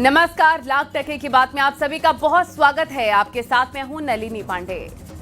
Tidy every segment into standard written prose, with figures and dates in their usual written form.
नमस्कार, लाख टके की बात में आप सभी का बहुत स्वागत है। आपके साथ मैं हूं नलिनी पांडे।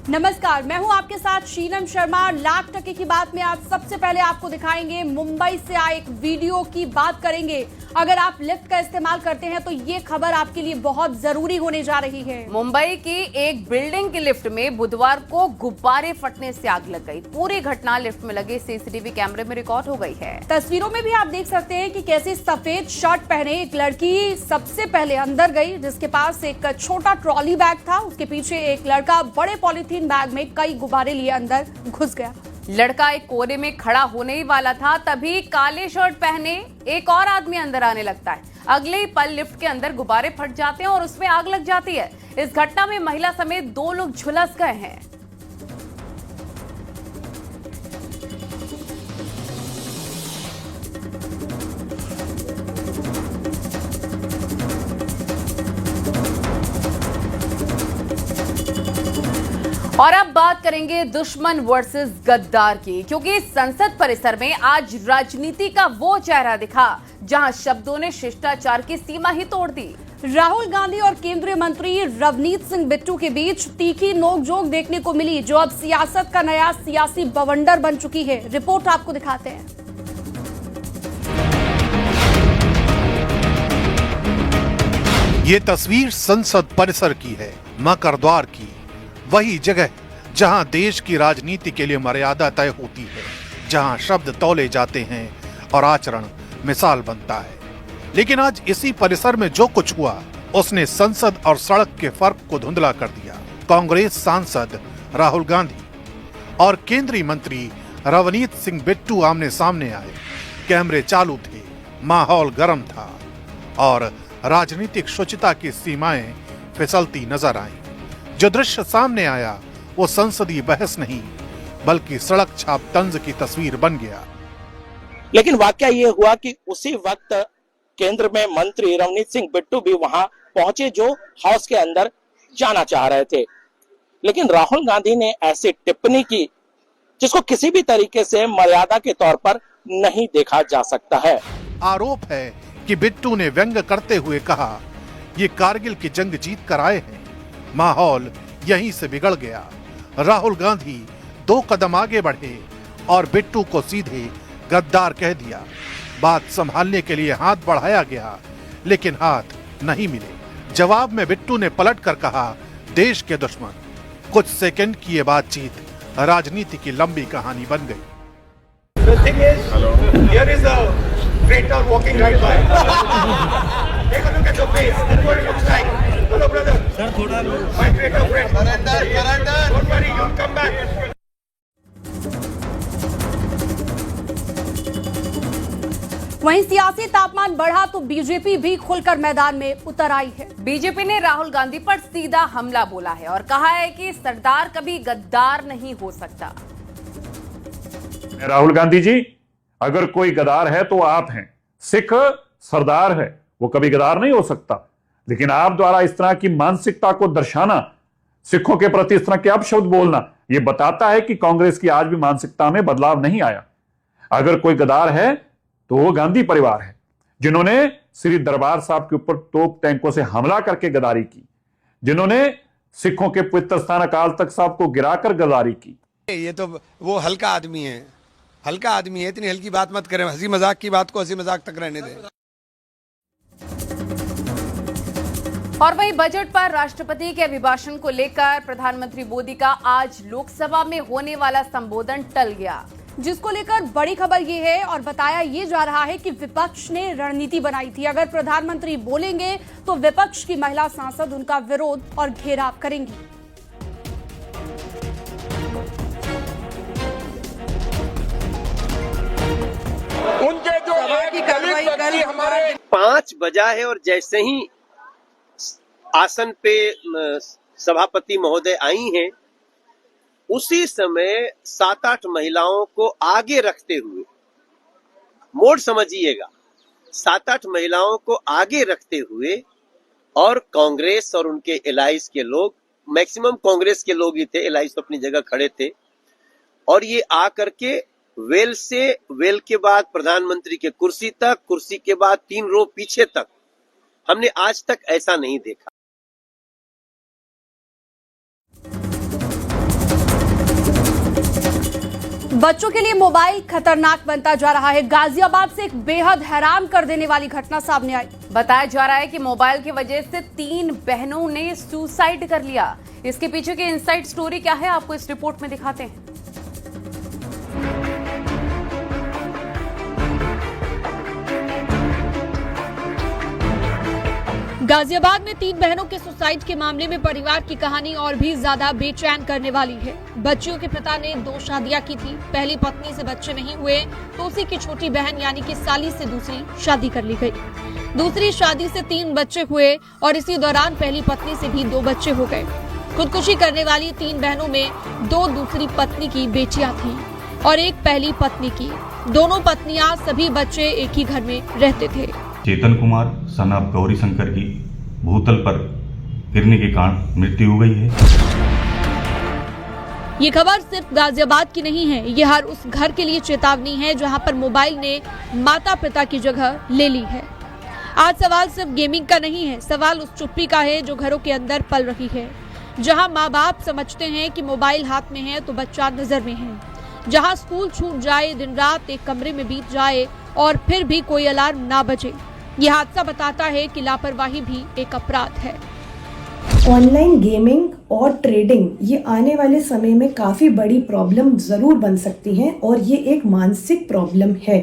नमस्कार, मैं हूं आपके साथ शीनम शर्मा। लाख टके की बात में आज सबसे पहले आपको दिखाएंगे मुंबई से आए एक वीडियो की बात करेंगे। अगर आप लिफ्ट का इस्तेमाल करते हैं तो ये खबर आपके लिए बहुत जरूरी होने जा रही है। मुंबई की एक बिल्डिंग की लिफ्ट में बुधवार को गुब्बारे फटने से आग लग गई। पूरी घटना लिफ्ट में लगे सीसीटीवी कैमरे में रिकॉर्ड हो गई है। तस्वीरों में भी आप देख सकते हैं कि कैसे सफेद शर्ट पहने एक लड़की सबसे पहले अंदर गई, जिसके पास एक छोटा ट्रॉली बैग था। उसके पीछे एक लड़का बड़े पॉलीथीन बैग में कई गुब्बारे लिए अंदर घुस गया। लड़का एक कोने में खड़ा होने ही वाला था, तभी काले शर्ट पहने एक और आदमी अंदर आने लगता है। अगले ही पल लिफ्ट के अंदर गुब्बारे फट जाते हैं और उसमें आग लग जाती है। इस घटना में महिला समेत 2 लोग झुलस गए हैं। और अब बात करेंगे दुश्मन वर्सेस गद्दार की, क्योंकि संसद परिसर में आज राजनीति का वो चेहरा दिखा जहां शब्दों ने शिष्टाचार की सीमा ही तोड़ दी। राहुल गांधी और केंद्रीय मंत्री रवनीत सिंह बिट्टू के बीच तीखी नोकझोंक देखने को मिली, जो अब सियासत का नया सियासी बवंडर बन चुकी है। रिपोर्ट आपको दिखाते हैं। ये तस्वीर संसद परिसर की है, मकर द्वार की, वही जगह जहां देश की राजनीति के लिए मर्यादा तय होती है, जहां शब्द तौले जाते हैं और आचरण मिसाल बनता है। लेकिन आज इसी परिसर में जो कुछ हुआ उसने संसद और सड़क के फर्क को धुंधला कर दिया। कांग्रेस सांसद राहुल गांधी और केंद्रीय मंत्री रवनीत सिंह बिट्टू आमने सामने आए। कैमरे चालू थे, माहौल गर्म था और राजनीतिक शुचिता की सीमाएं फिसलती नजर आईं। जो दृश्य सामने आया वो संसदीय बहस नहीं बल्कि सड़क छाप तंज की तस्वीर बन गया। लेकिन वाकया ये हुआ कि उसी वक्त केंद्र में मंत्री रवनीत सिंह बिट्टू भी वहां पहुंचे, जो हाउस के अंदर जाना चाह रहे थे। लेकिन राहुल गांधी ने ऐसी टिप्पणी की जिसको किसी भी तरीके से मर्यादा के तौर पर नहीं देखा जा सकता है। आरोप है कि बिट्टू ने व्यंग करते हुए कहा, ये कारगिल की जंग जीत कर आए हैं। माहौल यहीं से बिगड़ गया। राहुल गांधी 2 कदम आगे बढ़े और बिट्टू को सीधे गद्दार कह दिया। बात संभालने के लिए हाथ बढ़ाया गया, लेकिन हाथ नहीं मिले। जवाब में बिट्टू ने पलटकर कहा, देश के दुश्मन। कुछ सेकंड की ये बातचीत राजनीति की लंबी कहानी बन गई। Take a look at your face. That's what it looks like. Hello, brother. Sir, thoda my traitor friend. Surrender. Don't worry, you'll come back. वहीं सियासी तापमान बढ़ा तो बीजेपी भी खुलकर मैदान में उतर आई है। बीजेपी ने राहुल गांधी पर सीधा हमला बोला है और कहा है कि सरदार कभी गद्दार नहीं हो सकता। राहुल गांधी जी, अगर कोई गद्दार है तो आप हैं। सिख सरदार है, वो कभी गद्दार नहीं हो सकता। लेकिन आप द्वारा इस तरह की मानसिकता को दर्शाना, सिखों के प्रति इस तरह के अपशब्द बोलना, यह बताता है कि कांग्रेस की आज भी मानसिकता में बदलाव नहीं आया। अगर कोई गद्दार है तो वो गांधी परिवार है, जिन्होंने श्री दरबार साहब के ऊपर तोप टैंकों से हमला करके गद्दारी की, जिन्होंने सिखों के पवित्र स्थान अकाल तख्त साहब को गिराकर गद्दारी की। ये तो वो हल्का आदमी है, हल्का आदमी है। इतनी हल्की बात मत करें। हंसी मजाक की बात को हंसी मजाक तक रहने दें। और वहीं बजट पर राष्ट्रपति के अभिभाषण को लेकर प्रधानमंत्री मोदी का आज लोकसभा में होने वाला संबोधन टल गया, जिसको लेकर बड़ी खबर ये है और बताया ये जा रहा है कि विपक्ष ने रणनीति बनाई थी। अगर प्रधानमंत्री बोलेंगे तो विपक्ष की महिला सांसद उनका विरोध और घेराव करेंगी। उनके जो की कार्रवाई कल हमारे 5 बजा है और जैसे ही आसन पे सभापति महोदय आई हैं, उसी समय 7-8 महिलाओं को आगे रखते हुए, मोड समझिएगा, 7-8 महिलाओं को आगे रखते हुए और कांग्रेस और उनके एलाइज के लोग, मैक्सिमम कांग्रेस के लोग ही थे, एलाइज तो अपनी जगह खड़े थे, और ये आकर के वेल से वेल के बाद प्रधानमंत्री के कुर्सी तक, कुर्सी के बाद 3 रो पीछे तक हमने आज तक ऐसा नहीं देखा। बच्चों के लिए मोबाइल खतरनाक बनता जा रहा है। गाजियाबाद से एक बेहद हैरान कर देने वाली घटना सामने आई। बताया जा रहा है कि मोबाइल की वजह से 3 बहनों ने सुसाइड कर लिया। इसके पीछे की इनसाइड स्टोरी क्या है, आपको इस रिपोर्ट में दिखाते हैं। गाजियाबाद में 3 बहनों के सुसाइड के मामले में परिवार की कहानी और भी ज्यादा बेचैन करने वाली है। बच्चियों के पिता ने 2 शादियां की थी। पहली पत्नी से बच्चे नहीं हुए तो उसी की छोटी बहन यानी कि साली से दूसरी शादी कर ली गई। दूसरी शादी से 3 बच्चे हुए और इसी दौरान पहली पत्नी से भी 2 बच्चे हो गए। खुदकुशी करने वाली 3 बहनों में 2 दूसरी पत्नी की बेटियां थीं और एक पहली पत्नी की। दोनों पत्नियां सभी बच्चे एक ही घर में रहते थे। चेतन कुमार सन ऑफ गौरी शंकर की भूतल पर गिरने के कारण मृत्यु हो गई है। ये खबर सिर्फ गाजियाबाद की नहीं है, ये हर उस घर के लिए चेतावनी है जहां पर मोबाइल ने माता पिता की जगह ले ली है। आज सवाल सिर्फ गेमिंग का नहीं है, सवाल उस चुप्पी का है जो घरों के अंदर पल रही है। जहां माँ बाप समझते हैं कि मोबाइल हाथ में है तो बच्चा नजर में है। जहां स्कूल छूट जाए, दिन रात एक कमरे में बीत जाए और फिर भी कोई अलार्म ना बजे। यह हादसा बताता है कि लापरवाही भी एक अपराध है। ऑनलाइन गेमिंग और ट्रेडिंग ये आने वाले समय में काफ़ी बड़ी प्रॉब्लम ज़रूर बन सकती हैं और ये एक मानसिक प्रॉब्लम है।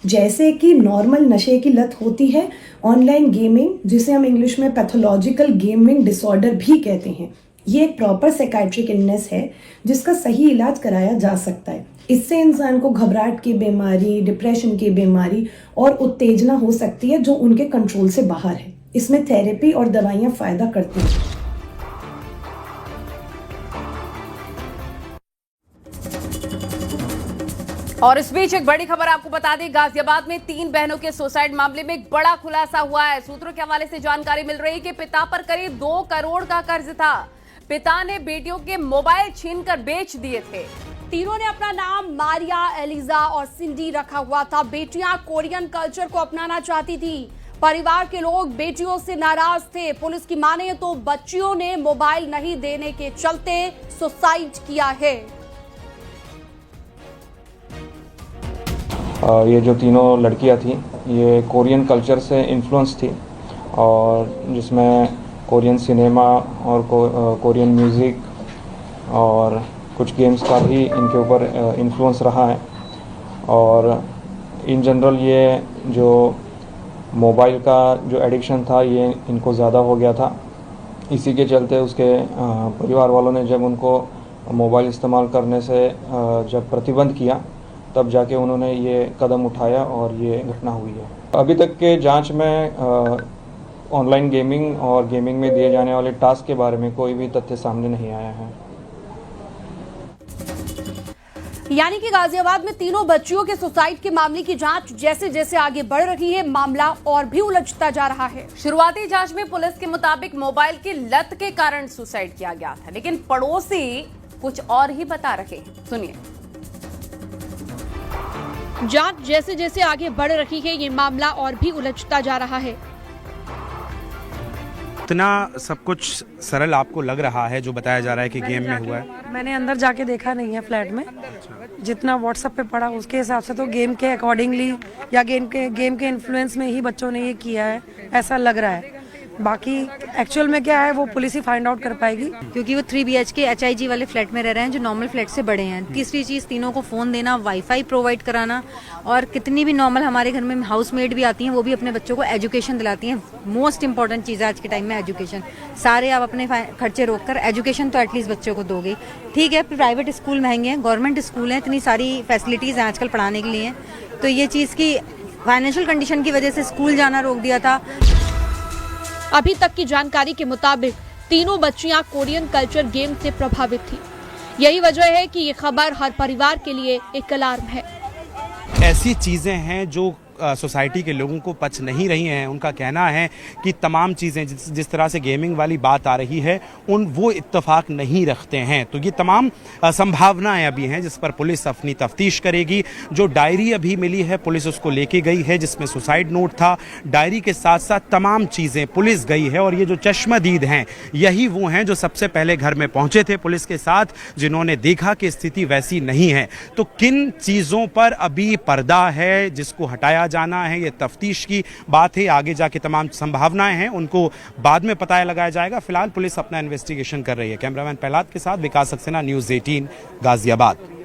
जैसे कि नॉर्मल नशे की लत होती है, ऑनलाइन गेमिंग जिसे हम इंग्लिश में पैथोलॉजिकल गेमिंग डिसऑर्डर भी कहते हैं, ये एक प्रॉपर साइकाइट्रिक इलनेस है जिसका सही इलाज कराया जा सकता है। इससे इंसान को घबराहट की बीमारी, डिप्रेशन की बीमारी और उत्तेजना हो सकती है जो उनके कंट्रोल से बाहर है। इसमें थेरेपी और दवाइयाँ फायदा करती हैं। और इस बीच एक बड़ी खबर आपको बता दें, गाजियाबाद में 3 बहनों के सुसाइड मामले में एक बड़ा खुलासा हुआ है। सूत्रों के हवाले से जानकारी मिल रही है कि पिता पर करीब 2 करोड़ का कर्ज था। पिता ने बेटियों के मोबाइल छीनकर बेच दिए थे। तीनों ने अपना नाम मारिया, एलिजा और सिंडी रखा हुआ था। बेटियां कोरियन कल्चर को अपनाना चाहती थी। परिवार के लोग बेटियों से नाराज थे। पुलिस की माने तो बच्चियों ने मोबाइल नहीं देने के चलते सुसाइड किया है। ये जो तीनों लड़कियां थी ये कोरियन कल्चर से इन्फ्लुएंस थी और जिसमें कोरियन सिनेमा और कोरियन म्यूज़िक और कुछ गेम्स का भी इनके ऊपर इन्फ्लुएंस रहा है। और इन जनरल ये जो मोबाइल का जो एडिक्शन था ये इनको ज़्यादा हो गया था। इसी के चलते उसके परिवार वालों ने जब उनको मोबाइल इस्तेमाल करने से जब प्रतिबंध किया तब जाके उन्होंने ये कदम उठाया और ये घटना हुई है। अभी तक के जांच में ऑनलाइन गेमिंग और गेमिंग में दिए जाने वाले टास्क के बारे में कोई भी तथ्य सामने नहीं आया है। यानी कि गाजियाबाद में तीनों बच्चियों के सुसाइड के मामले की जांच जैसे जैसे आगे बढ़ रही है, मामला और भी उलझता जा रहा है। शुरुआती जांच में पुलिस के मुताबिक मोबाइल की लत के कारण सुसाइड किया गया था, लेकिन पड़ोसी कुछ और ही बता रहे हैं। सुनिए। जांच जैसे जैसे आगे बढ़ रही है, ये मामला और भी उलझता जा रहा है। इतना सब कुछ सरल आपको लग रहा है जो बताया जा रहा है कि गेम में हुआ है? मैंने अंदर जाके देखा नहीं है फ्लैट में। जितना व्हाट्सएप पे पढ़ा उसके हिसाब से तो गेम के अकॉर्डिंगली या गेम के इन्फ्लुएंस में ही बच्चों ने ये किया है, ऐसा लग रहा है। बाकी एक्चुअल में क्या है वो पुलिस ही फाइंड आउट कर पाएगी, क्योंकि वो 3 BHK HIG वाले फ्लैट में रह रहे हैं जो नॉर्मल फ्लैट से बड़े हैं। तीसरी चीज़, तीनों को फ़ोन देना, वाईफाई प्रोवाइड कराना, और कितनी भी नॉर्मल हमारे घर में हाउसमेड भी आती हैं वो भी अपने बच्चों को एजुकेशन दिलाती हैं। मोस्ट इंपॉर्टेंट चीज़ है आज के टाइम में एजुकेशन। सारे आप अपने खर्चे रोक कर एजुकेशन तो एटलीस्ट बच्चों को दोगे। ठीक है, प्राइवेट स्कूल महंगे हैं, गवर्नमेंट स्कूल हैं, इतनी सारी फैसिलिटीज़ हैं आजकल पढ़ाने के लिए। तो ये चीज़ की फाइनेंशियल कंडीशन की वजह से स्कूल जाना रोक दिया था। अभी तक की जानकारी के मुताबिक तीनों बच्चियां कोरियन कल्चर गेम से प्रभावित थी। यही वजह है कि ये खबर हर परिवार के लिए एक अलार्म है। ऐसी चीज़ें हैं जो सोसाइटी के लोगों को पच नहीं रही हैं। उनका कहना है कि तमाम चीज़ें जिस तरह से गेमिंग वाली बात आ रही है वो इत्तेफाक नहीं रखते हैं। तो ये तमाम संभावनाएं अभी हैं जिस पर पुलिस अपनी तफ्तीश करेगी। जो डायरी अभी मिली है पुलिस उसको लेके गई है जिसमें सुसाइड नोट था। डायरी के साथ साथ तमाम चीज़ें पुलिस गई है और ये जो चश्मदीद हैं यही वो हैं जो सबसे पहले घर में पहुंचे थे पुलिस के साथ, जिन्होंने देखा कि स्थिति वैसी नहीं है। तो किन चीज़ों पर अभी पर्दा है जिसको हटाया जाना है, ये तफ्तीश की बात है। आगे जाके तमाम संभावनाएं हैं उनको बाद में पता लगाया जाएगा। फिलहाल पुलिस अपना इन्वेस्टिगेशन कर रही है। कैमरामैन प्रहलाद के साथ विकास सक्सेना, न्यूज़ 18 गाजियाबाद।